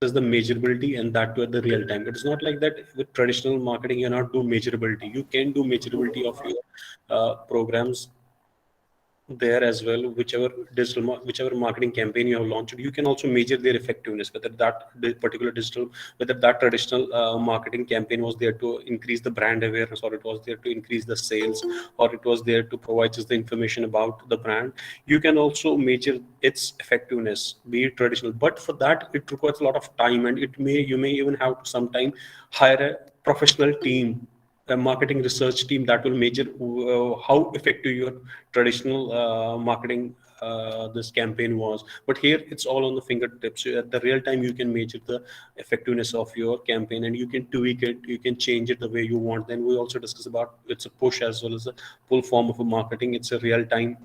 is the measurability, and that to at the real time. It's not like that with traditional marketing you cannot do measurability. You can do measurability of your programs there as well. Whichever marketing campaign you have launched, you can also measure their effectiveness, whether particular digital, whether that traditional marketing campaign was there to increase the brand awareness, or it was there to increase the sales, or it was there to provide just the information about the brand. You can also measure its effectiveness, be it traditional, but for that it requires a lot of time, and you may even have to sometime hire a professional team, a marketing research team, that will measure how effective your traditional marketing this campaign was. But here it's all on the fingertips. So at the real time you can measure the effectiveness of your campaign, and you can tweak it, you can change it the way you want. Then we also discuss about it's a push as well as a pull form of a marketing. It's a real time,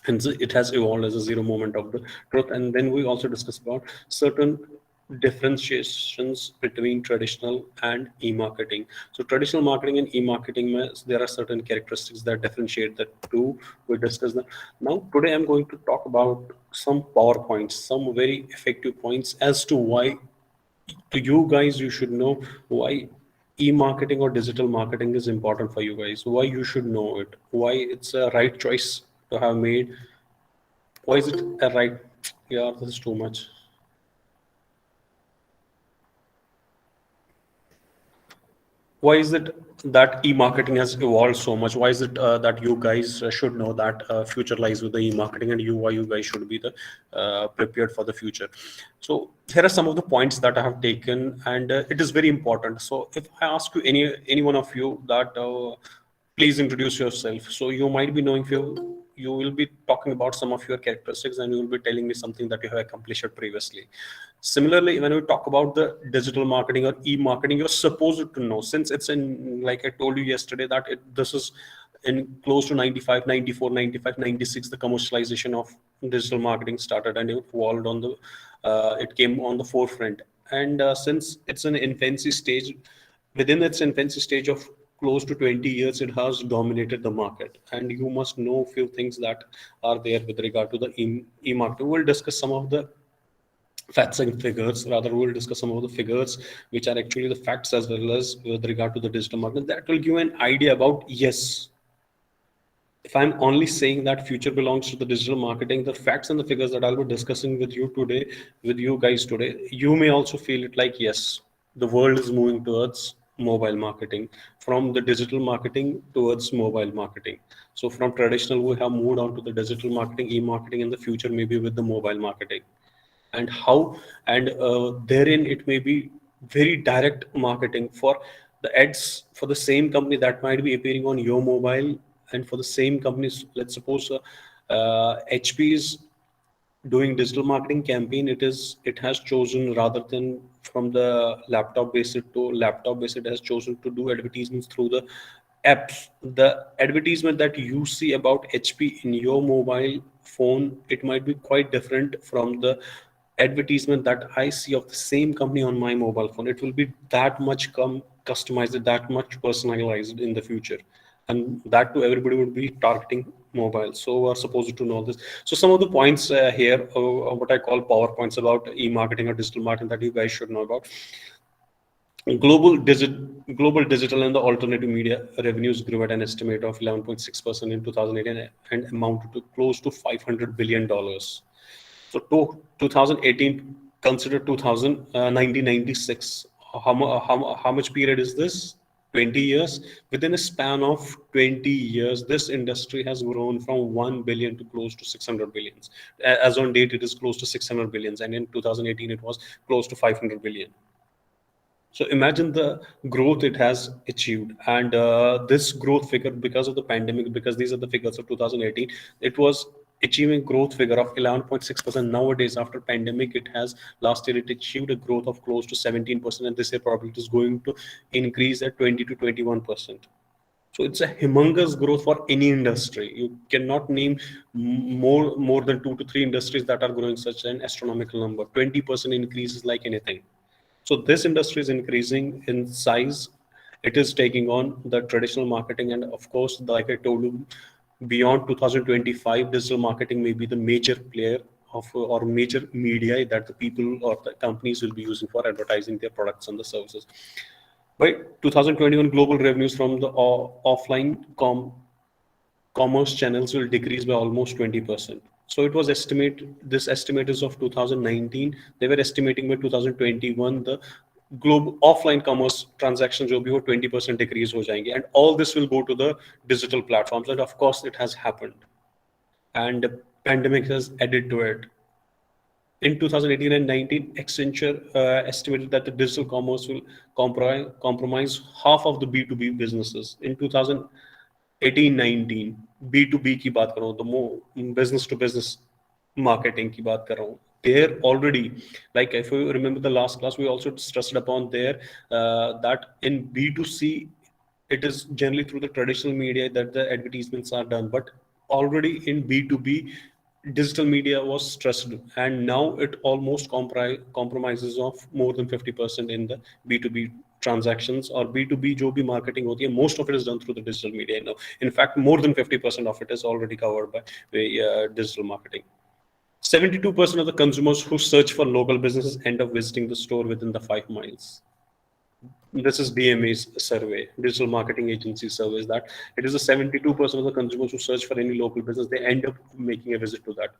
and it has evolved as a zero moment of the truth. And then we also discuss about certain differentiations between traditional and e-marketing. So traditional marketing and e-marketing, there are certain characteristics that differentiate the two. We discuss that. Now today I'm going to talk about some powerpoints, some very effective points as to why, to you guys, you should know why e-marketing or digital marketing is important for you guys, why you should know it, why it's a right choice to have made, why is it a right, yeah, this is too much. Why is it that e-marketing has evolved so much? Why is it that you guys should know that future lies with the e-marketing, and why you guys should be the prepared for the future? So here are some of the points that I have taken, and it is very important. So if I ask you, any one of you, that please introduce yourself. So you might be knowing, you will be talking about some of your characteristics, and you will be telling me something that you have accomplished previously. Similarly, when we talk about the digital marketing or e-marketing, you're supposed to know, since it's in, like I told you yesterday, that this is in close to 95, 94, 95, 96, the commercialization of digital marketing started, and it evolved on the, it came on the forefront. And since it's an infancy stage, within its infancy stage of close to 20 years, it has dominated the market. And you must know a few things that are there with regard to the e-marketing. We'll discuss some of the facts and figures. Rather, we'll discuss some of the figures which are actually the facts, as well as with regard to the digital marketing. That will give an idea about, yes, if I'm only saying that future belongs to the digital marketing, the facts and the figures that I'll be discussing with you today, with you guys today, you may also feel it like, yes, the world is moving towards mobile marketing, from the digital marketing towards mobile marketing. So from traditional, we have moved on to the digital marketing, e-marketing, in the future, maybe with the mobile marketing. And how, and therein it may be very direct marketing for the ads for the same company that might be appearing on your mobile, and for the same companies, let's suppose HP is doing digital marketing campaign. It has chosen, rather than from the laptop based to laptop based, it has chosen to do advertisements through the apps. The advertisement that you see about HP in your mobile phone, it might be quite different from the advertisement that I see of the same company on my mobile phone. It will be that much customized, that much personalized in the future, and that too everybody would be targeting mobile. So we're supposed to know this. So some of the points here, what I call PowerPoints about e-marketing or digital marketing, that you guys should know about. Global digital and the alternative media revenues grew at an estimate of 11.6% in 2018, and amounted to close to $500 billion. So 2018, consider 1996. How much period is this? 20 years. Within a span of 20 years, this industry has grown from 1 billion to close to 600 billions. As on date, it is close to 600 billions, and in 2018, it was close to 500 billion. So imagine the growth it has achieved, and this growth figure, because of the pandemic, because these are the figures of 2018, it was achieving growth figure of 11.6%. Nowadays, after pandemic, it has, last year it achieved a growth of close to 17%, and this year probably it is going to increase at 20 to 21%. So it's a humongous growth for any industry. You cannot name more than 2 to 3 industries that are growing such an astronomical number. 20% increase is like anything. So this industry is increasing in size. It is taking on the traditional marketing, and of course, like I told you, beyond 2025, digital marketing may be the major player of or major media that the people or the companies will be using for advertising their products and the services. By 2021, global revenues from the offline commerce channels will decrease by almost 20%. So it was this estimate is of 2019. They were estimating by 2021 the global offline commerce transactions will be 20% decrease ho jayenge, and all this will go to the digital platforms. And of course, it has happened, and the pandemic has added to it. In 2018 and 19, Accenture estimated that the digital commerce will compromise half of the B2B businesses. In 2018-19, B2B की बात कर रहा हूँ, तो more business to business marketing की बात कर रहा हूँ. There already, like if you remember the last class, we also stressed upon there that in B2C, it is generally through the traditional media that the advertisements are done. But already in B2B, digital media was stressed, and now it almost compromises of more than 50% in the B2B transactions or B2B जो भी marketing होती है, most of it is done through the digital media now. In fact, more than 50% of it is already covered by digital marketing. 72% of the consumers who search for local businesses end up visiting the store within the 5 miles. This is DMA's survey, Digital Marketing Agency surveys, that it is a 72% of the consumers who search for any local business, they end up making a visit to that.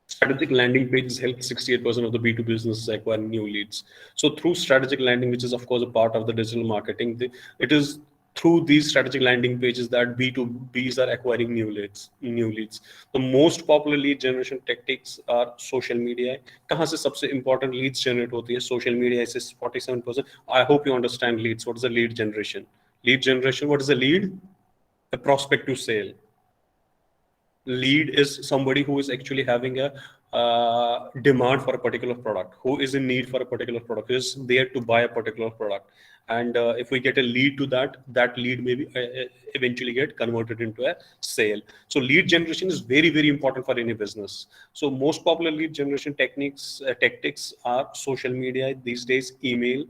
Strategic landing pages help 68% of the B2B businesses acquire new leads. So through strategic landing, which is of course a part of the digital marketing, it is through these strategic landing pages that B2Bs are acquiring new leads. The most popular lead generation tactics are social media. कहाँ से सबसे important leads generate होती है? Social media is 47%. I hope you understand leads. What is a lead generation? Lead generation, what is a lead? A prospect to sale. Lead is somebody who is actually having a demand for a particular product, who is in need for a particular product, who is there to buy a particular product. And if we get a lead to that lead maybe eventually get converted into a sale. So lead generation is very, very important for any business. So most popular lead generation tactics are social media these days, email,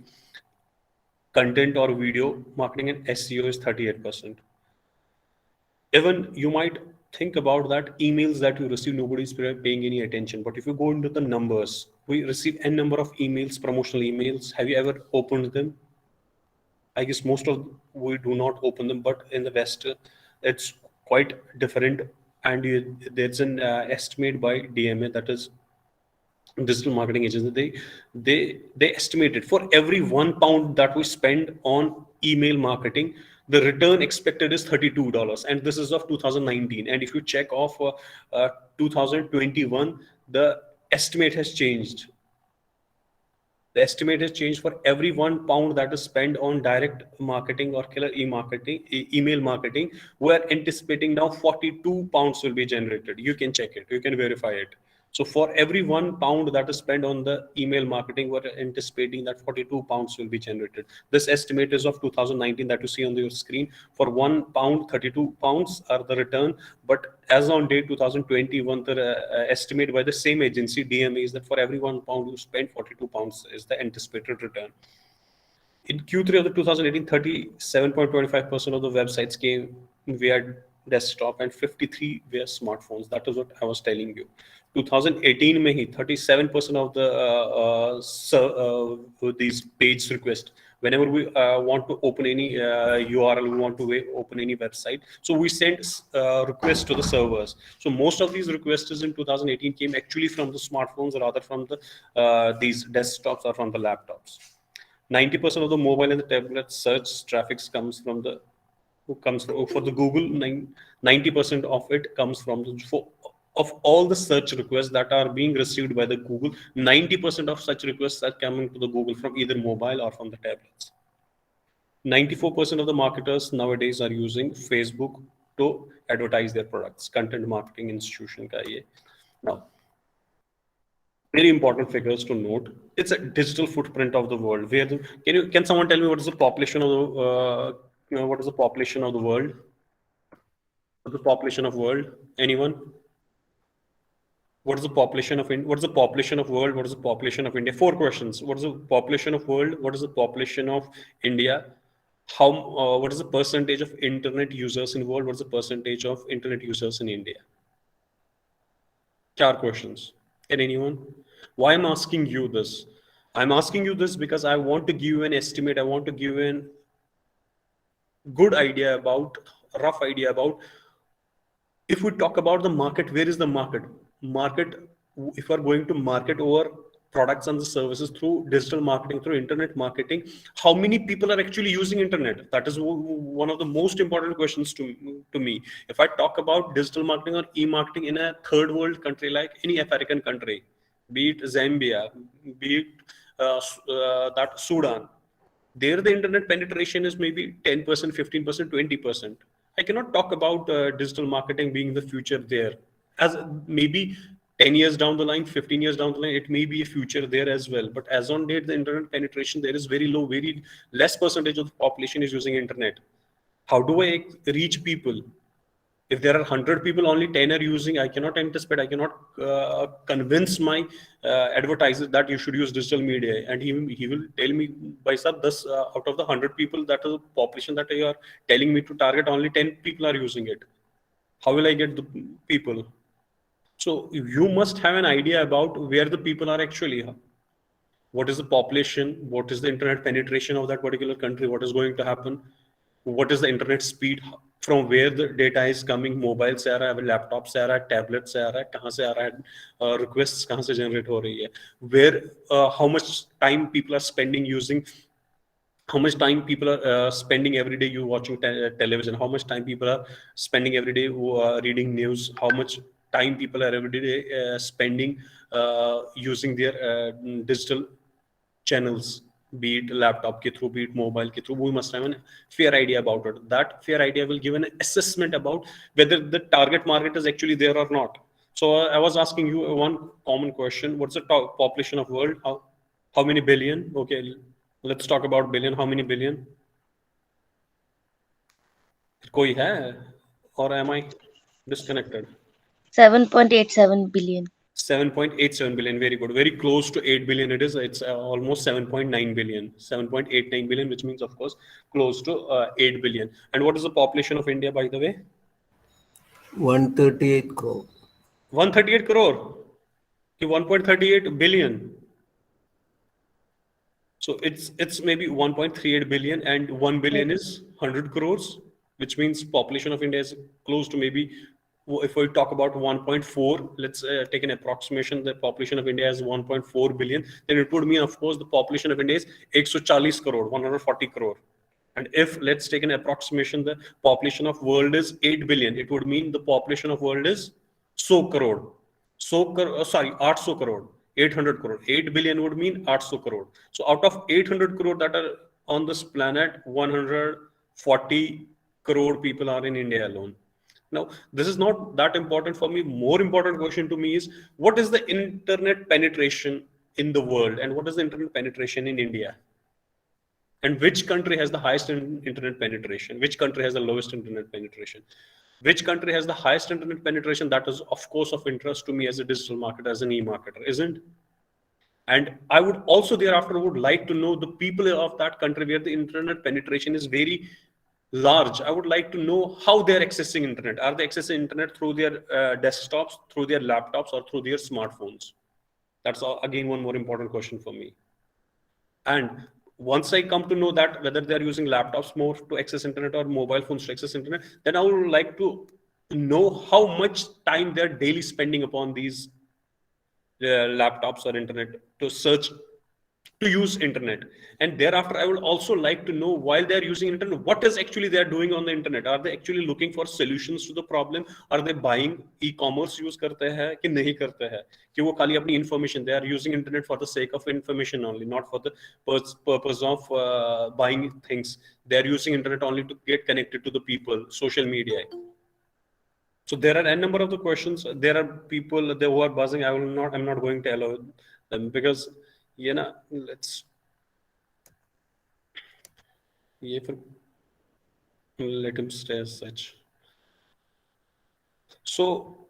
content or video marketing, and SEO is 38%. Even you might think about that emails that you receive, nobody's paying any attention. But if you go into the numbers, we receive n number of emails, promotional emails. Have you ever opened them? I guess most of we do not open them, but in the West, it's quite different. And there's an estimate by DMA, that is digital marketing agency. They estimated for every £1 that we spend on email marketing, the return expected is $32, and this is of 2019. And if you check off 2021, the estimate has changed. The estimate has changed. For every £1 that is spent on direct marketing or killer email marketing, we are anticipating now £42 will be generated. You can check it, you can verify it. So for every £1 that is spent on the email marketing, we're anticipating that £42 will be generated. This estimate is of 2019 that you see on your screen. For £1, £32 are the return. But as on date 2021, the estimate by the same agency, DMA, is that for every £1 you spend, £42 is the anticipated return. In Q3 of the 2018, 37.25% of the websites came via desktop and 53 via smartphones. That is what I was telling you. 2018 में ही 37% of the these page requests, whenever we want to open any URL, we want to open any website, so we send requests to the servers. So most of these requests in 2018 came actually from the smartphones, rather from the these desktops or from the laptops. 90% of the mobile and the tablet search traffic comes from the for the Google. 90% of it comes from the of all the search requests that are being received by the Google, 90% of such requests are coming to the Google from either mobile or from the tablets. 94% of the marketers nowadays are using Facebook to advertise their products. Content marketing institution ka ye. Now, very important figures to note. It's a digital footprint of the world. Can someone tell me what is the population of the what is the population of the world? What's the population of world? Anyone? What is the population of India? What is the population of world? What is the population of India? 4 questions. What is the population of world? What is the population of India? What is the percentage of internet users in the world? What is the percentage of internet users in India? Kya are questions? Can anyone? Why I'm asking you this? I'm asking you this because I want to give you an estimate. I want to give you an good idea about, rough idea about, if we talk about the market, where is the market? If we're going to market over products and the services through digital marketing, through internet marketing, how many people are actually using internet? That is one of the most important questions to me. If I talk about digital marketing or e-marketing in a third world country like any African country, be it Zambia, be it that Sudan, there the internet penetration is maybe 10%, 15%, 20%. I cannot talk about digital marketing being the future there. As maybe 10 years down the line, 15 years down the line, it may be a future there as well. But as on date, the internet penetration there is very low, very less percentage of the population is using internet. How do I reach people? If there are 100 people, only 10 are using, I cannot anticipate, I cannot convince my advertiser that you should use digital media, and he will tell me, by sir, this out of the 100 people, that is the population that you are telling me to target, only 10 people are using it. How will I get the people? So you must have an idea about where the people are actually. What is the population? What is the internet penetration of that particular country? What is going to happen? What is the internet speed? From where the data is coming? Mobile से आ रहा है, laptop से आ रहा है, tablet से आ रहा है, कहाँ से आ रहा है, requests कहाँ से generate हो रही है? Where how much time people are spending using, how much time people are spending every day you watching television, how much time people are spending every day reading news, how much time people are every day spending using their digital channels, be it laptop ke through, be it mobile ke through. We must have a fair idea about it. That fair idea will give an assessment about whether the target market is actually there or not. So I was asking you one common question: what's the population of world? How many billion? Okay, let's talk about billion. How many billion? कोई है? Or am I disconnected? 7.87 billion. 7.87 billion, very good, very close to 8 billion. It is, it's almost 7.9 billion, 7.89 billion, which means of course close to 8 billion. And what is the population of India, by the way? 138 crore. 138 crore. 1.38 billion. So it's maybe 1.38 billion, and 1 billion is 100 crores, which means population of India is close to maybe, if we talk about 1.4, let's take an approximation, the population of India is 1.4 billion, then it would mean, of course, the population of India is 140 crore, 140 crore. And if, let's take an approximation, the population of world is 8 billion, it would mean the population of world is 100 crore. 800 crore. 800 crore. 8 billion would mean 800 crore. So out of 800 crore that are on this planet, 140 crore people are in India alone. Now, this is not that important for me. More important question to me is, what is the internet penetration in the world, and what is the internet penetration in India? And which country has the highest internet penetration? Which country has the lowest internet penetration? Which country has the highest internet penetration? That is, of course, of interest to me as a digital marketer, as an e-marketer, isn't? And I would also thereafter would like to know the people of that country where the internet penetration is very large. I would like to know how they're accessing internet. Are they accessing internet through their desktops, through their laptops, or through their smartphones? That's again one more important question for me. And once I come to know that whether they're using laptops more to access internet or mobile phones to access internet, then I would like to know how much time they're daily spending upon these laptops or internet to search, to use internet. And thereafter, I would also like to know, while they're using internet, what is actually they're doing on the internet. Are they actually looking for solutions to the problem? Are they buying e-commerce use करते हैं कि नहीं करते हैं, कि वो खाली अपनी information, they are using internet for the sake of information only, not for the purpose of buying things. They are using internet only to get connected to the people, social media. So there are a number of the questions. There are people who are buzzing. I'm not going to allow them, because, you know, let's, let him stay as such. So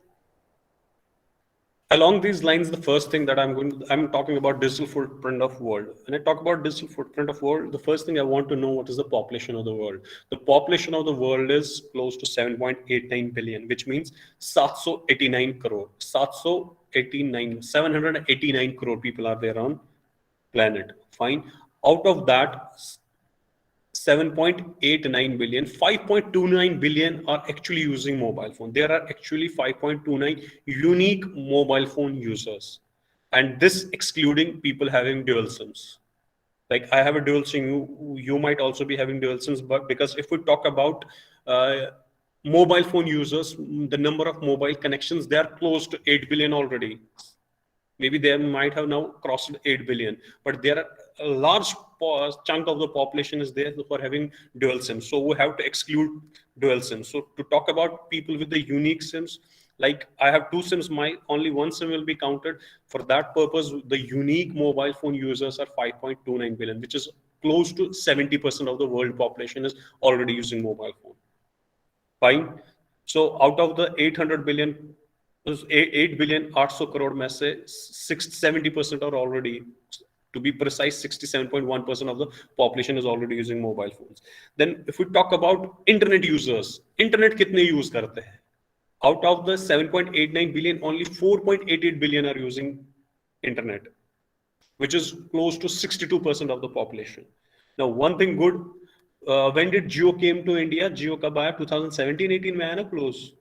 Along these lines, the first thing that I'm talking about digital footprint of world. When I talk about digital footprint of world, the first thing I want to know what is the population of the world. The population of the world is close to 7.89 billion, which means 789 crore. 789 crore people are there on planet. Fine. Out of that, 7.89 billion, 5.29 billion are actually using mobile phone. There are actually 5.29 unique mobile phone users. And this excluding people having dual SIMs. Like I have a dual SIM, you might also be having dual SIMs, but because if we talk about uh, mobile phone users, the number of mobile connections, they are close to 8 billion already. Maybe they might have now crossed 8 billion, but there are a large chunk of the population is there for having dual sims, so we have to exclude dual sims. So to talk about people with the unique sims, like I have two sims, my only one sim will be counted. For that purpose, the unique mobile phone users are 5.29 billion, which is close to 70% of the world population is already using mobile phone. Fine. So out of the 800 billion, 8 billion 800 crore में से 70% are already, to be precise, 67.1% of the population is already using mobile phones. Then if we talk about internet users, internet कितने use करते हैं? Out of the 7.89 billion, only 4.88 billion are using internet, which is close to 62% of the population. Now, one thing good, when did Jio came to India? Jio कब आया? 2017-18 में आया ना close.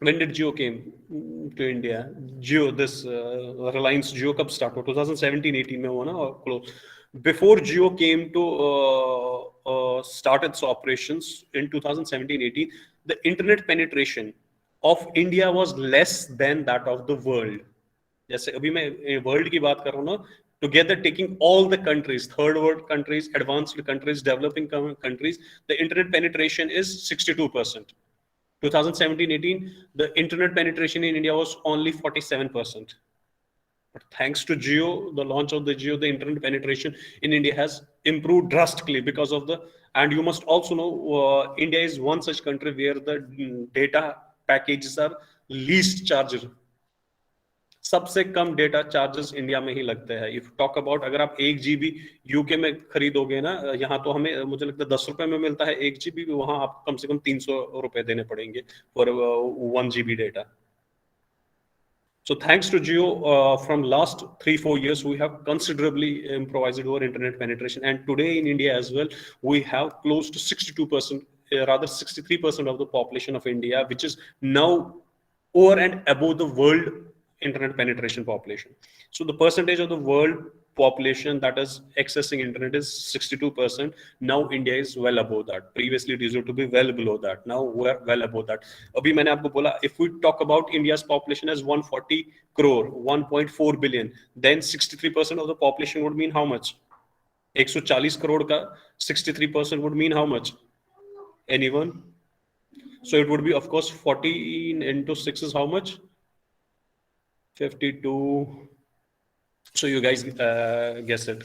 When did Jio came to India? Jio, this Reliance Jio कब start हुआ? 2017-18 में हुआ ना और close. Before Jio came to start its operations in 2017-18, the internet penetration of India was less than that of the world. जैसे अभी मैं world की बात कर रहा हूँ ना, together taking all the countries, third world countries, advanced countries, developing countries, the internet penetration is 62%. 2017-18, the internet penetration in India was only 47%. But thanks to Jio, the launch of the Jio, the internet penetration in India has improved drastically because of the. And you must also know, India is one such country where the data packages are least charged. सबसे कम data charges India में ही लगते हैं. If talk about, अगर आप 1 GB UK में खरीदोगे ना, यहाँ तो हमें मुझे लगता है 10 रुपए में मिलता है 1 GB, वहां आप कम से कम 300 रुपए देने पड़ेंगे for 1 GB data. So thanks to Jio, from last 3-4 years, we have considerably improvised our internet penetration. And today in India as well, we have close to 62%, rather 63% of the population of India, which is now over and above the world internet penetration population. So the percentage of the world population that is accessing internet is 62%. Now India is well above that. Previously it used to be well below that. Now we're well above that. Abhi maine aapko bola, if we talk about India's population as 140 crore, 1.4 billion, then 63% of the population would mean how much? 140 crore ka 63% would mean how much? Anyone? So it would be, of course, 14 into 6 is how much? 52. So you guys guess it.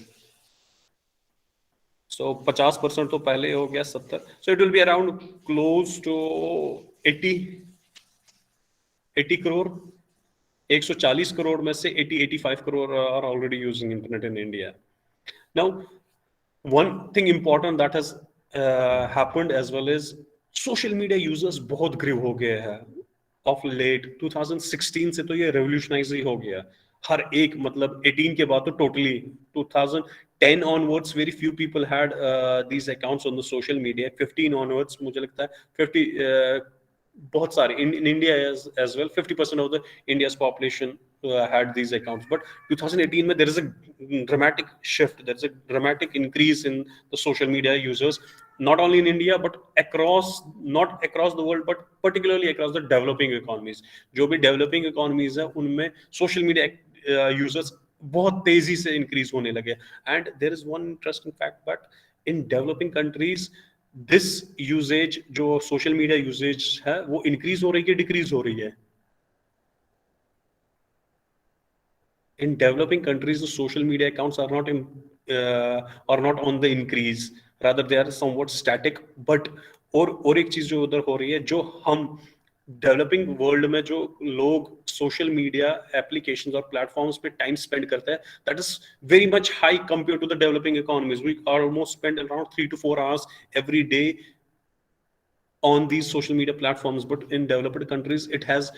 So 50% तो पहले हो गया 70. So it will be around close to 80 crore. 140 crore में से 85 crore are already using internet in India. Now, one thing important that has happened as well is social media users बहुत grieve हो गए हैं of late. 2016 से तो ये revolutionize ही हो गया. हर एक, मतलब 18 के बाद तो totally. 2010 onwards very few people had these accounts on the social media. 15 onwards मुझे लगता है 50 बहुत सारे in India as well. 50% of the India's population had these accounts. But 2018 में there is a dramatic shift. There is a dramatic increase in the social media users, not only in India but across, not across the world, but particularly across the developing economies. जो भी developing economies है उनमें social media users बहुत तेजी से increase होने लगे. And there is one interesting fact, but in developing countries this usage, जो social media usage है, वो increase हो रही है, decrease हो रही है? In developing countries, the social media accounts are not on the increase. Rather, they are somewhat static. But और एक चीज जो उधर हो रही है, जो हम डेवलपिंग वर्ल्ड में जो लोग सोशल मीडिया एप्लीकेशंस और प्लेटफॉर्म्स पे टाइम स्पेंड करते हैं, that is very much high compare to the developing economies. We almost spend around 3 to 4 hours every day on these social media platforms, but in developed countries it has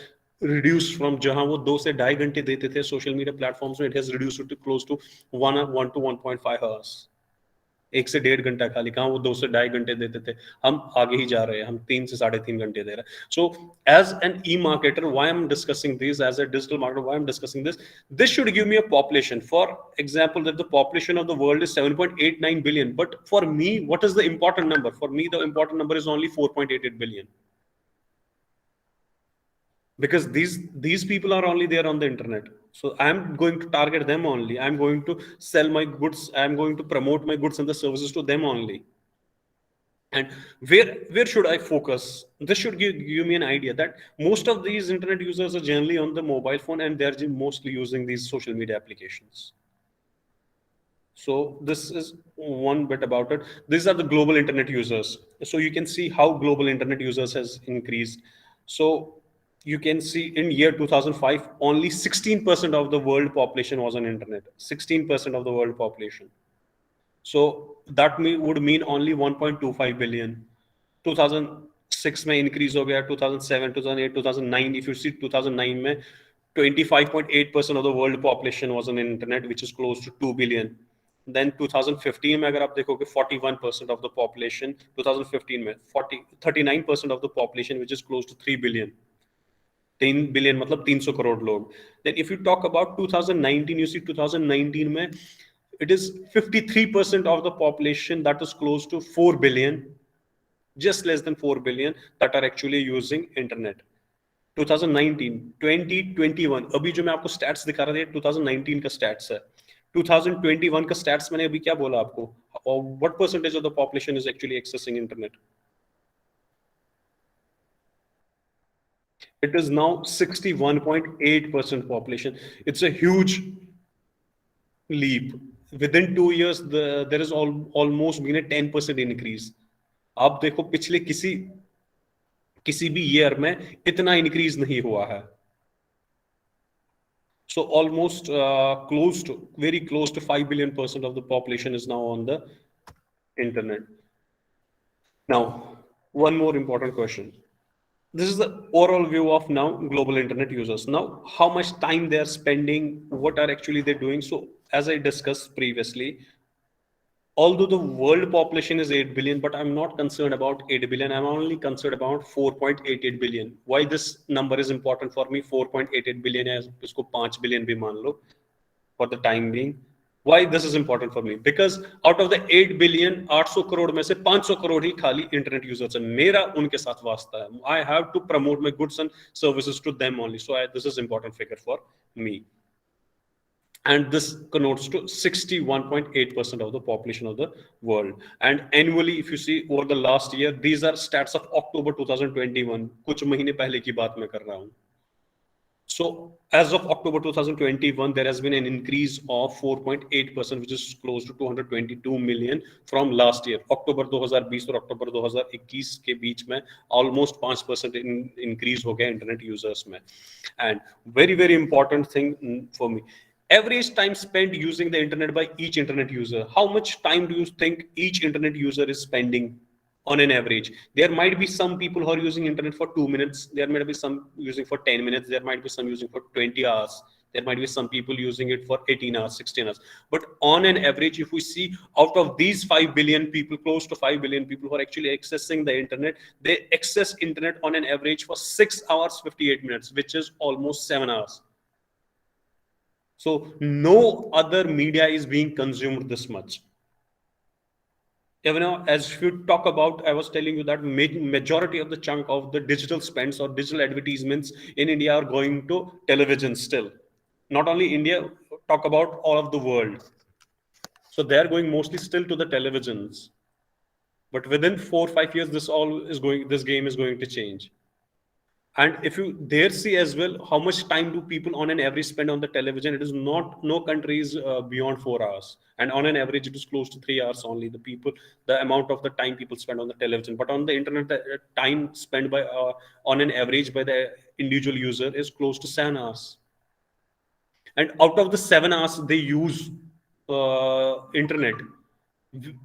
reduced from जहां वो 2 से 2.5 घंटे देते थे social media platforms में, it has reduced to close to 1 to 1.5 hours. 1 से 1.5 घंटा खाली, कहाँ वो 2 से 2.5 घंटे देते थे, हम आगे ही जा रहे हैं, हम 3 से 3.5 घंटे दे रहे हैं. So as an E marketer, why am discussing this, as a digital marketer, why am discussing this, this should give me a population. For example, that the population of the world is 7.89 billion, but for me, what is the important number? For me, the important number is only 4.88 billion, because these people are only there on the internet. So I'm going to target them only, I'm going to sell my goods, I'm going to promote my goods and the services to them only. And where should I focus? This should give me an idea that most of these internet users are generally on the mobile phone, and they're mostly using these social media applications. So this is one bit about it. These are the global internet users. So you can see how global internet users has increased. So you can see in year 2005, only 16% of the world population was on internet. 16% of the world population. So that would mean only 1.25 billion. 2006 में increase हो गया, 2007, 2008, 2009. If you see 2009 में 25.8% of the world population was on internet, which is close to 2 billion. Then 2015 में अगर आप देखोगे 41% of the population, 2015 में 39% of the population, which is close to 3 billion. 3 billion मतलब 300 करोड़ लोग. Then if you talk about 2019, you see 2019 में it is 53% of the population, that is close to 4 billion, just less than 4 billion that are actually using internet. 2019, 2021, अभी जो मैं आपको stats दिखा रहा था 2019 का stats है. 2021 का stats मैंने अभी क्या बोला आपको, or what percentage of the population is actually accessing internet? It is now 61.8% population. It's a huge leap. Within 2 years, there is almost been a 10% increase. आप देखो पिछले किसी भी ईयर में इतना इंक्रीज नहीं हुआ है. So almost very close to 5 billion % of the population is now on the internet. Now, one more important question. This is the overall view of now global internet users. Now, how much time they are spending, what are actually they doing? So as I discussed previously, although the world population is 8 billion, but I'm not concerned about 8 billion. I'm only concerned about 4.88 billion. Why this number is important for me? 4.88 billion है, इसको 5 billion भी मान लो for the time being. Why this is important for me? Because out of the 8 billion, 800 crore में से 500 करोड़ ही खाली internet users हैं. मेरा उनके साथ वास्ता है. I have to promote my goods and services to them only. So this is important figure for me. And this connotes to 61.8% of the population of the world. And annually, if you see over the last year, these are stats of October 2021. कुछ महीने पहले की बात मैं कर रहा हूँ. So as of October 2021, there has been an increase of 4.8%, which is close to 222 million from last year. October 2020 और October 2021 के बीच में almost 5% increase हो गया internet users में. And very important thing for me, average time spent using the internet by each internet user. How much time do you think each internet user is spending on an average? There might be some people who are using internet for 2 minutes. There might be some using for 10 minutes. There might be some using for 20 hours. There might be some people using it for 18 hours, 16 hours. But on an average, if we see out of these 5 billion people, close to 5 billion people who are actually accessing the internet, they access internet on an average for 6 hours, 58 minutes, which is almost 7 hours. So no other media is being consumed this much. Even now, as you talk about, I was telling you that majority of the chunk of the digital spends or digital advertisements in India are going to television still. Not only India, talk about all of the world. So they are going mostly still to the televisions. But within 4 or 5 years, this game is going to change. And if you there see as well, how much time do people on an average spend on the television? It is not, no country is beyond 4 hours, and on an average it is close to 3 hours only. The people, the amount of the time people spend on the television, but on the internet, the time spent by on an average by the individual user is close to 7 hours. And out of the 7 hours they use internet,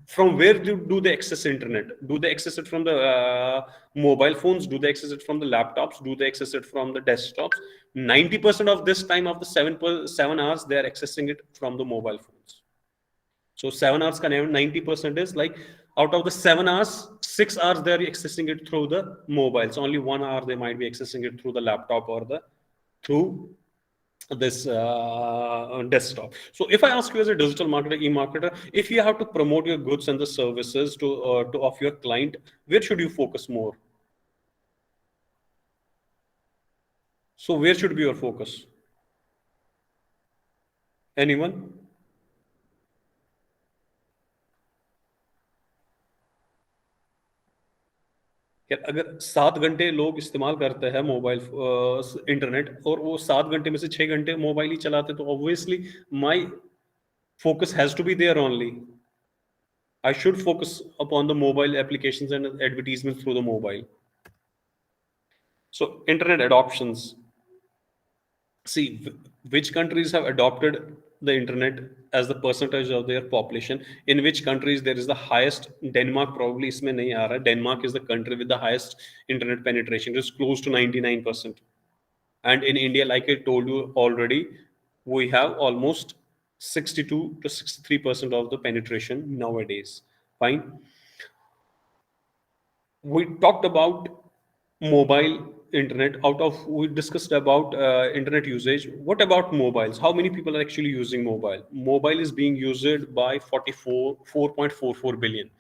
from where do they access internet? Do they access it from the mobile phones? Do they access it from the laptops? Do they access it from the desktops? 90% of this time of the 7 hours they are accessing it from the mobile phones. So 7 hours can have 90% is like, out of the 7 hours, 6 hours they are accessing it through the mobiles. Only 1 hour they might be accessing it through the laptop or the through this desktop. So if I ask you as a digital marketer, e-marketer, if you have to promote your goods and the services to of your client, where should you focus more? So where should be your focus? Anyone? यार अगर 7 घंटे लोग इस्तेमाल करते हैं mobile internet, और वो 7 घंटे में से 6 घंटे मोबाइल ही चलाते, तो obviously my focus has to be there only. I should focus upon the mobile applications and advertisements through the mobile. So internet adoptions. See, which countries have adopted the internet as the percentage of their population? In which countries there is the highest? Denmark probably isme nahi aa raha. Denmark is the country with the highest internet penetration. It is close to 99%. And in India, like I told you already, we have almost 62 to 63% of the penetration nowadays. Fine. We talked about mobile internet. Out of, we discussed about internet usage. What about mobiles? How many people are actually using mobile is being used by 4.44 billion.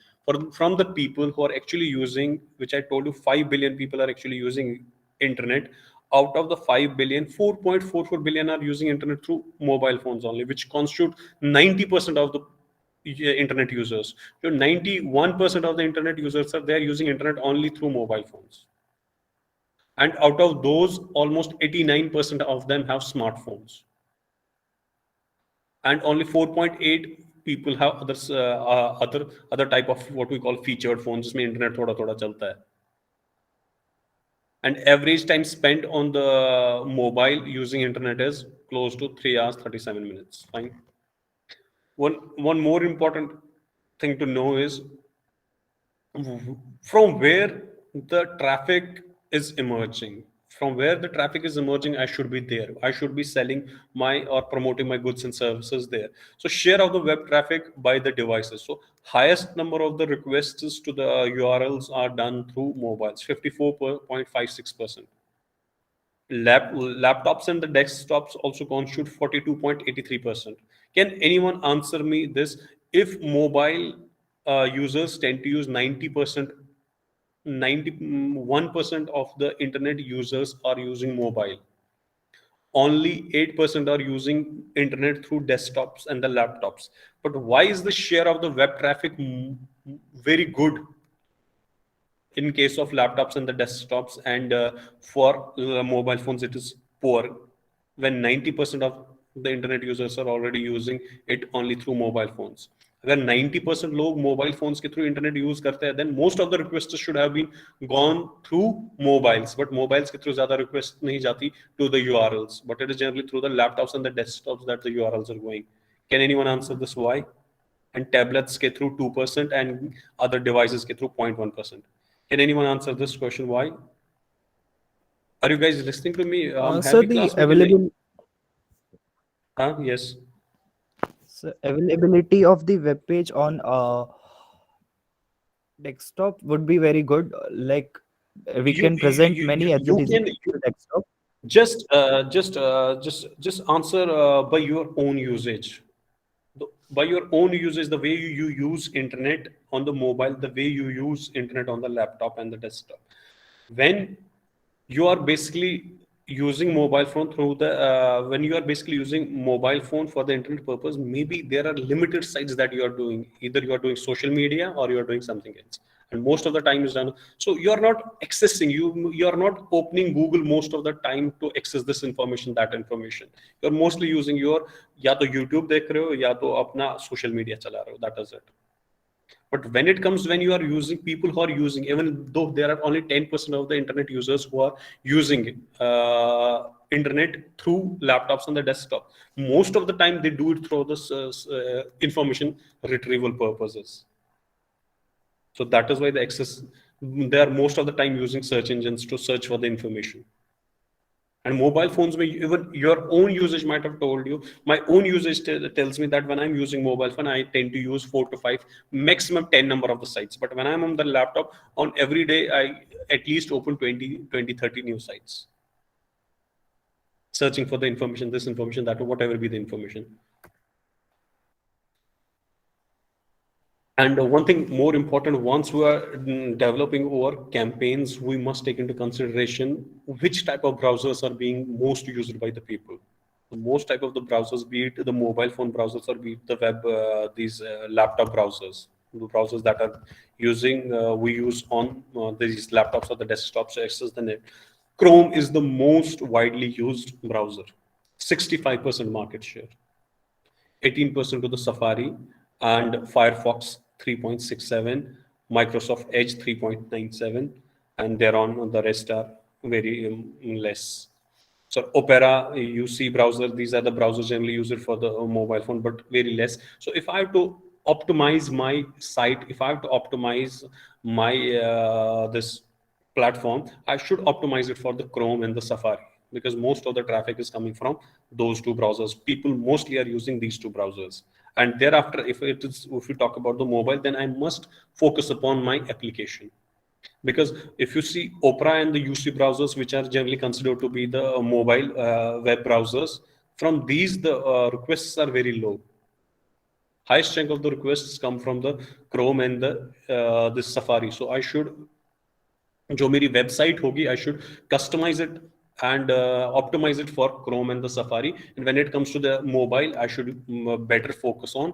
From the people who are actually using, which I told you 5 billion people are actually using internet. Out of the 5 billion, 4.44 billion are using internet through mobile phones only, which constitute 90% of the internet users. So 91% of the internet users are there using internet only through mobile phones. And out of those, almost 89% of them have smartphones. And only 4.8 people have other type of what we call featured phones, जिसमें internet थोड़ा थोड़ा चलता है. And average time spent on the mobile using internet is close to 3 hours 37 minutes. Fine. One more important thing to know is from where the traffic is emerging. From where the traffic is emerging, I should be there. I should be selling my or promoting my goods and services there. So share of the web traffic by the devices. So highest number of the requests to the URLs are done through mobiles, 54.56%. Laptops and the desktops also constitute 42.83%. Can anyone answer me this? If mobile users tend to use 91% of the internet users are using mobile, only 8% are using internet through desktops and the laptops. But why is the share of the web traffic very good in case of laptops and the desktops, and for mobile phones it is poor, when 90% of the internet users are already using it only through mobile phones? अगर 90% लोग mobile phones के through internet use करते हैं, then most of the request should have been gone through mobiles, but mobiles के through ज्यादा request नहीं जाती to the URLs, but it is generally through the laptops and the desktops that the URLs are going. Can anyone answer this why? And tablets के through 2% and other devices के through 0.1%. Can anyone answer this question? Why? Are you guys listening to me? Sir, the yes. So availability of the web page on desktop would be very good. Like we can present many advertisements to desktop. Just answer by your own usage. By your own usage, the way you use internet on the mobile, the way you use internet on the laptop and the desktop. When you are basically using mobile phone through the when you are basically using mobile phone for the internet purpose, maybe there are limited sites that you are doing. Either you are doing social media or you are doing something else. and most of the time is done. So you're not accessing, you're not opening Google most of the time to access this information, that information. You're mostly using your या तो YouTube देख रहे हो या तो अपना social media चला रहे हो. That is it. But when it comes, when you are using, people who are using, even though there are only 10% of the internet users who are using internet through laptops and the desktop, most of the time they do it through this information retrieval purposes. So that is why the access, they are most of the time using search engines to search for the information. And mobile phones, even your own usage might have told you, my own usage tells me that when I'm using mobile phone, I tend to use 4 to 5, maximum 10 number of the sites. But when I'm on the laptop, on every day, I at least open 20, 30 new sites. Searching for the information, this information, that, whatever be the information. And one thing more important, once we are developing our campaigns, we must take into consideration which type of browsers are being most used by the people. The most type of the browsers, be it the mobile phone browsers or be it the web, these laptop browsers, the browsers that are using, we use on these laptops or the desktops to access the net. Chrome is the most widely used browser, 65% market share, 18% to the Safari, and Firefox 3.67, Microsoft Edge 3.97, and thereon the rest are very less. So Opera, UC browser, these are the browsers generally used for the mobile phone, but very less. So if I have to optimize my site, if I have to optimize my this platform, I should optimize it for the Chrome and the Safari, because most of the traffic is coming from those two browsers. People mostly are using these two browsers. And thereafter, if we talk about the mobile, then I must focus upon my application. Because if you see Opera and the UC browsers, which are generally considered to be the mobile web browsers, from these the requests are very low. Highest chunk of the requests come from the Chrome and the Safari. So I should, जो मेरी website होगी, I should customize it and optimize it for Chrome and the Safari. And when it comes to the mobile, I should better focus on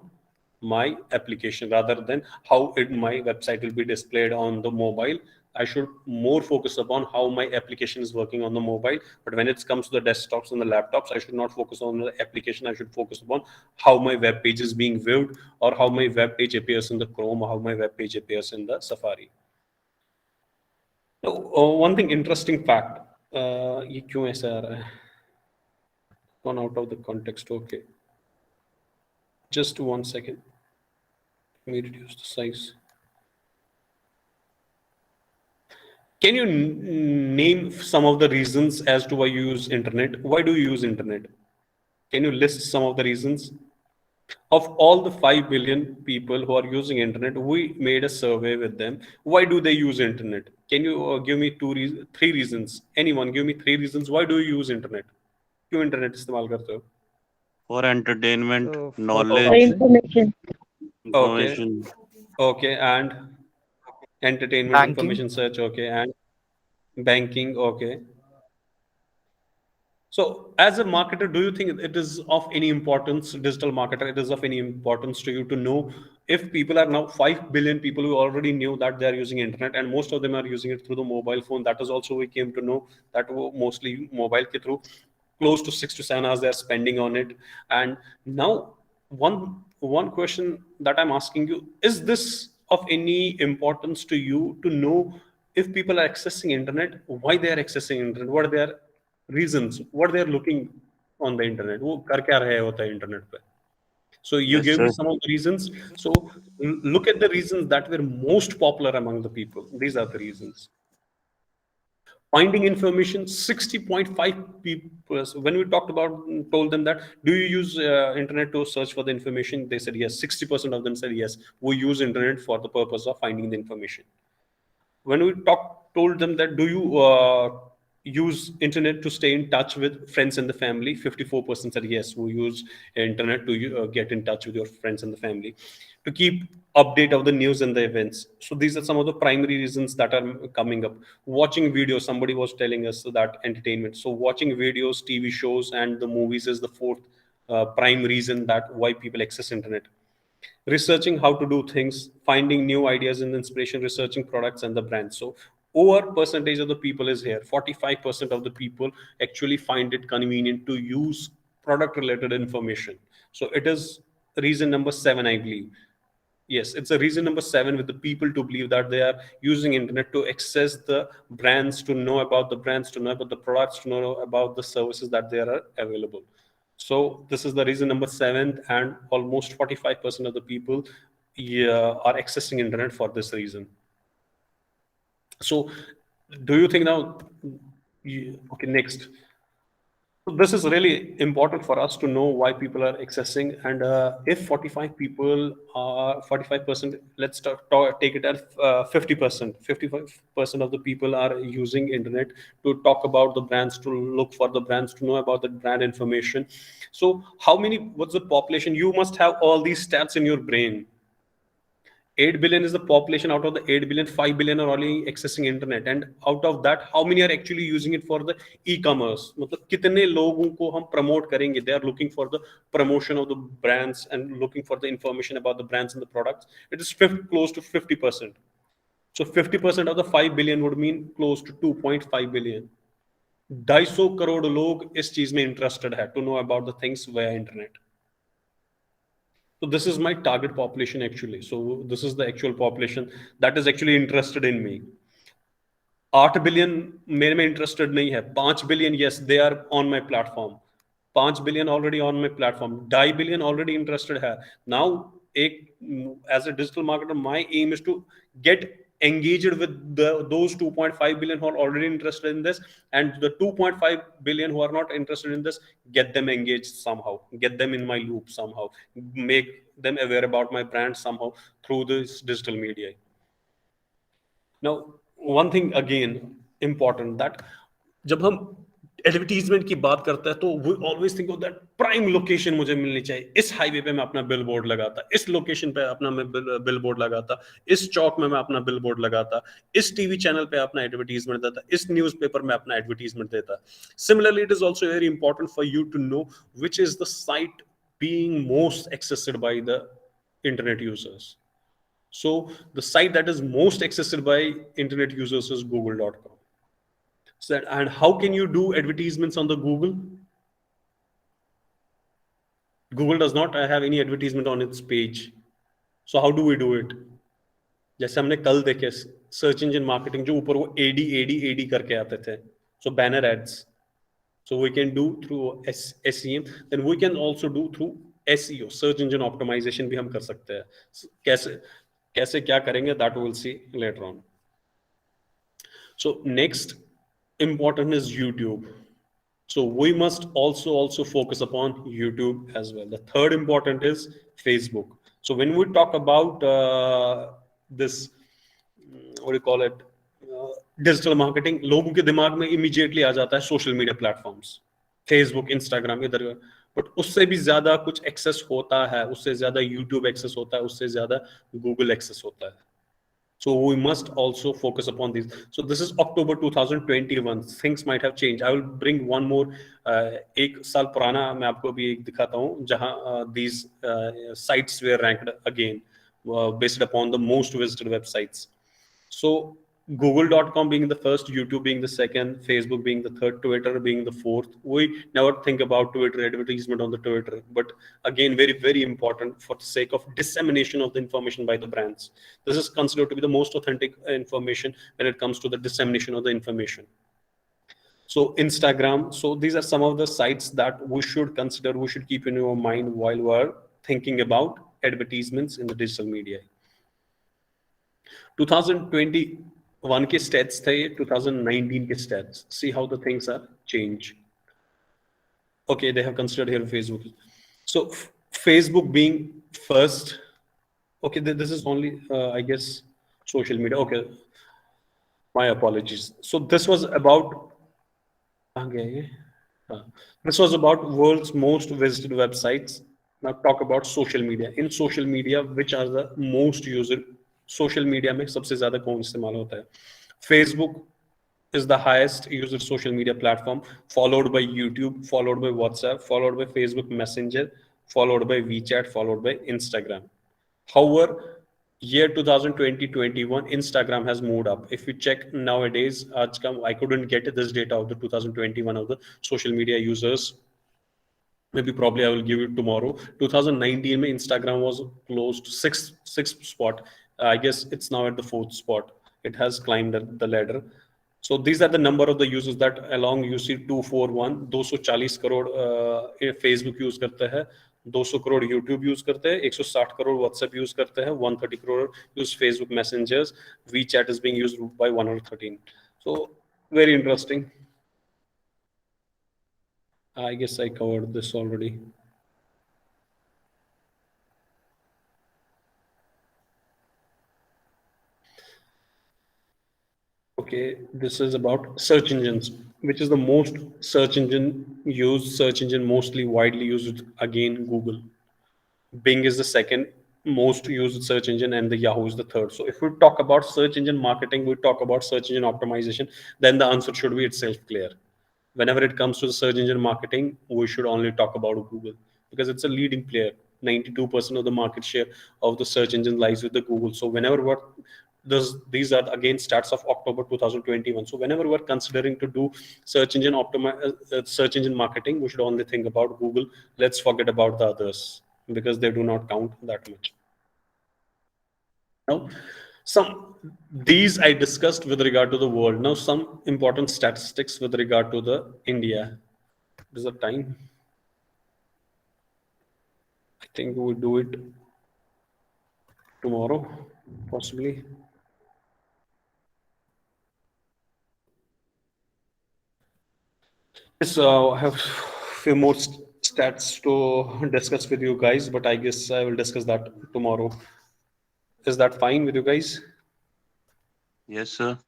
my application rather than how my website will be displayed on the mobile. I should more focus upon how my application is working on the mobile. But when it comes to the desktops and the laptops, I should not focus on the application. I should focus upon how my web page is being viewed, or how my web page appears in the Chrome, or how my web page appears in the Safari. One thing, interesting fact, ये क्यों ऐसा आ रहा है? Gone out of the context. Okay, just 1 second. Let me reduce the size. Can you name some of the reasons as to why you use internet? Why do you use internet? Can you list some of the reasons? Of all the 5 billion people who are using internet, we made a survey with them. Why do they use internet? Can you give me three reasons? Anyone give me 3 reasons why do you use internet? क्यों internet इस्तेमाल करते हो? For entertainment, So, for knowledge, For information. information. Okay, and entertainment, Banking. information search, okay, and banking, okay. So as a marketer, do you think it is of any importance, digital marketer, it is of any importance to you to know if people are now 5 billion people who already knew that they are using internet, and most of them are using it through the mobile phone? That is also, we came to know that mostly mobile ke through, close to 6 to 7 hours they are spending on it. And now one question that I'm asking you, is this of any importance to you to know if people are accessing internet, why they are accessing internet, what are their reasons, what they are looking on the internet, वो कर क्या रहे होता है internet पे? So you Yes, gave me sir. some of the reasons. So look at the reasons that were most popular among the people. These are the reasons. Finding information, 60.5 people. When we told them that, do you use internet to search for the information? They said yes. 60% of them said yes, we use internet for the purpose of finding the information. When we told them that, do you use internet to stay in touch with friends and the family? 54% said yes, we use internet to get in touch with your friends and the family, to keep update of the news and the events. So these are some of the primary reasons that are coming up. Watching videos, somebody was telling us that entertainment. So watching videos, TV shows, and the movies is the fourth prime reason that why people access internet. researching how to do things, finding new ideas and inspiration, researching products and the brands. So over percentage of the people is here. 45% of the people actually find it convenient to use product related information. So it is reason number 7, I believe. Yes, it's a reason number 7 with the people to believe that they are using internet to access the brands, to know about the brands, to know about the products, to know about the services that they are available. So this is the reason number 7, and almost 45% of the people, yeah, are accessing internet for this reason. So do you think now, okay, next. So this is really important for us to know why people are accessing, and if 45 people are 45%, let's take it as 50%. 55% of the people are using internet to talk about the brands, to look for the brands, to know about the brand information. So how many? What's the population? You must have all these stats in your brain. 8 billion is the population. Out of the 8 billion, 5 billion are only accessing internet, and out of that, how many are actually using it for the e-commerce? मतलब कितने लोगों को हम promote करेंगे? They are looking for the promotion of the brands and looking for the information about the brands and the products. It is close to 50%. So 50% of the 5 billion would mean close to 2.5 billion. 250 crore लोग इस चीज में interested है to know about the things via internet. So this is my target population actually. So this is the actual population that is actually interested in me. 8 billion मेरे में interested नहीं है. 5 billion, yes, they are on my platform. 5 billion already on my platform. 2.5 billion already interested है. Now, as a digital marketer, my aim is to get engaged with those 2.5 billion who are already interested in this, and the 2.5 billion who are not interested in this, get them engaged somehow, get them in my loop somehow, make them aware about my brand somehow through this digital media. Now, one thing again important, that जब हम advertisement की बात करता है तो we always think of that prime location मुझे मिलनी चाहिए, इस हाईवे पे मैं अपना बिल बोर्ड लगाता, इस लोकेशन पे अपना मैं बिल बोर्ड लगाता, इस चौक में मैं अपना बिल बोर्ड लगाता, इस टीवी चैनल पे अपना एडवर्टीजमेंट देता, इस न्यूज़पेपर में अपना एडवर्टीजमेंट देता. Similarly it is also very important for you to know which is the site being most accessed by the internet users. So the site that is most accessed by internet users is google.com. So, and how can you do advertisements on the Google? Google does not have any advertisement on its page. So how do we do it? जैसे हमने कल देखे search engine marketing, जो ऊपर वो AD करके आते थे, so banner ads. So we can do through SEM, then we can also do through SEO, search engine optimization भी हम कर सकते हैं. कैसे क्या करेंगे, that we will see later on. So next important is YouTube. So we must also focus upon YouTube as well. The third important is Facebook. So when we talk about this, what do you call it, digital marketing, लोगों के दिमाग में immediately आ जाता है social media platforms, Facebook, Instagram, इधर. But उससे भी ज्यादा कुछ एक्सेस होता है, उससे ज्यादा यूट्यूब एक्सेस होता है, उससे ज्यादा गूगल एक्सेस होता है. So we must also focus upon these. So this is October 2021. Things might have changed. I will bring one more. एक साल पुराना मैं आपको भी एक दिखाता हूँ जहाँ these sites were ranked again based upon the most visited websites. So Google.com being the first, YouTube being the second, Facebook being the third, Twitter being the fourth. We never think about Twitter advertisement on the Twitter, but again, very, very important for the sake of dissemination of the information by the brands. This is considered to be the most authentic information when it comes to the dissemination of the information. So Instagram. So these are some of the sites that we should consider, we should keep in your mind while we're thinking about advertisements in the digital media. 2021 के stats थे, 2019 के stats. See how the things are changed. Okay, they have considered here Facebook. So Facebook being first. Okay, this is only I guess social media. Okay, my apologies. So this was about. This was about world's most visited websites. Now talk about social media. In social media, which are the most used? Social media में सबसे ज्यादा कौन इस्तेमाल होता है? Facebook is the highest used social media platform, followed by YouTube, followed by WhatsApp, followed by Facebook Messenger, followed by WeChat, followed by Instagram. However, year 2020-21, Instagram has moved up. If we check nowadays, I couldn't get this data of the 2021 of the social media users. Maybe probably I will give it tomorrow. 2019 mein Instagram was close to sixth spot. I guess it's now at the fourth spot. It has climbed the ladder. So these are the number of the users that along you see 241 240 crore Facebook use करते हैं, 200 crore YouTube use करते हैं, 160 crore WhatsApp use करते हैं, 130 crore use Facebook Messengers, WeChat is being used by 113. So very interesting. I guess I covered this already. Okay, this is about search engines, which is the most search engine mostly widely used, again Google. Bing is the second most used search engine and the Yahoo is the third. So if we talk about search engine marketing, we talk about search engine optimization, then the answer should be itself clear. Whenever it comes to the search engine marketing, we should only talk about Google because it's a leading player. 92% of the market share of the search engine lies with the Google. So whenever these are again stats of October 2021. So whenever we're considering to do search engine marketing, we should only think about Google. Let's forget about the others because they do not count that much. Now, these I discussed with regard to the world. Now, some important statistics with regard to the India. Is the time? I think we'll do it tomorrow, possibly. So I have a few more stats to discuss with you guys, but I guess I will discuss that tomorrow. Is that fine with you guys? Yes, sir.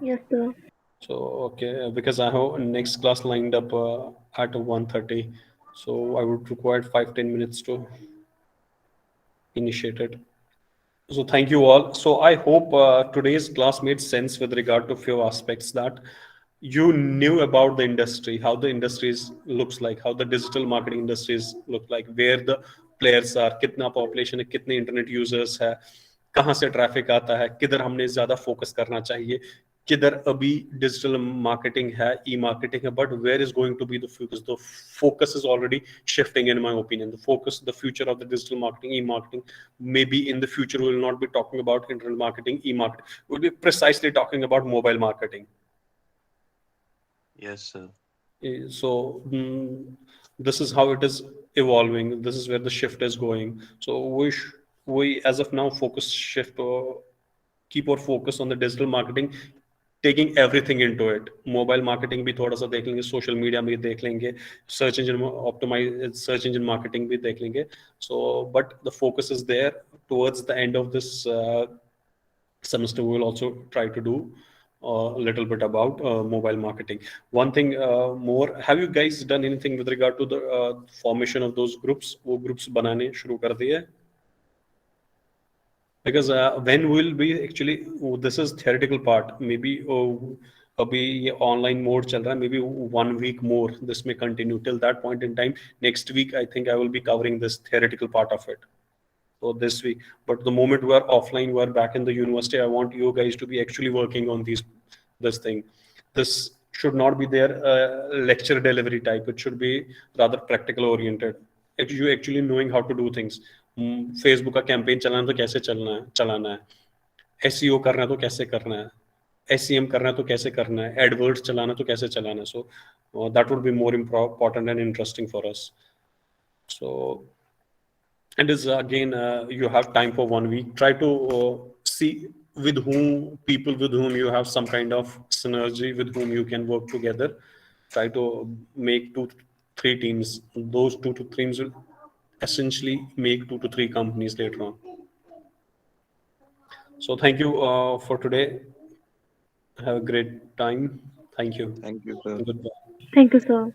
Yes, sir. So okay, because I have next class lined up at 1:30, so I would require 5-10 minutes to initiate it. So thank you all. So I hope today's class made sense with regard to few aspects that you knew about the industry, how the industries looks like, how the digital marketing industries look like, where the players are, कितना population है, कितने internet users है, कहाँ से traffic आता है, किधर हमने ज़्यादा focus करना चाहिए, किधर अभी digital marketing है, e-marketing है, but where is going to be the focus? The focus is already shifting, in my opinion. The future of the digital marketing, e-marketing, maybe in the future we will not be talking about internet marketing, e-marketing. We'll be precisely talking about mobile marketing. Yes, sir. So this is how it is evolving. This is where the shift is going. So we as of now keep our focus on the digital marketing, taking everything into it. Mobile marketing भी थोड़ा सा देख लेंगे, social media भी देख लेंगे, search engine marketing भी देख लेंगे. So but the focus is there. Towards the end of this semester, we will also try to do a little bit about mobile marketing. One thing more, have you guys done anything with regard to the formation of those groups? वो groups बनाने शुरू कर दिए? Because when will be actually, this is theoretical part, maybe अभी ये online mode चल रहा है, maybe 1 week more this may continue. Till that point in time, next week I think I will be covering this theoretical part of it. So this week, but the moment we are offline, we are back in the university, I want you guys to be actually working on this thing. This should not be their lecture delivery type. It should be rather practical oriented. You actually knowing how to do things. Facebook का campaign चलाना तो कैसे चलाना है, SEO करना तो कैसे करना है, SEM करना तो कैसे करना है, AdWords चलाना तो कैसे चलाना है. So that would be more important and interesting for us. So it is again you have time for 1 week. Try to see people with whom you have some kind of synergy, with whom you can work together. Try to make 2-3 teams. Those 2 to 3 teams will essentially make 2 to 3 companies later on. So thank you for today. Have a great time. Thank you. Thank you, sir. Goodbye. Thank you, sir.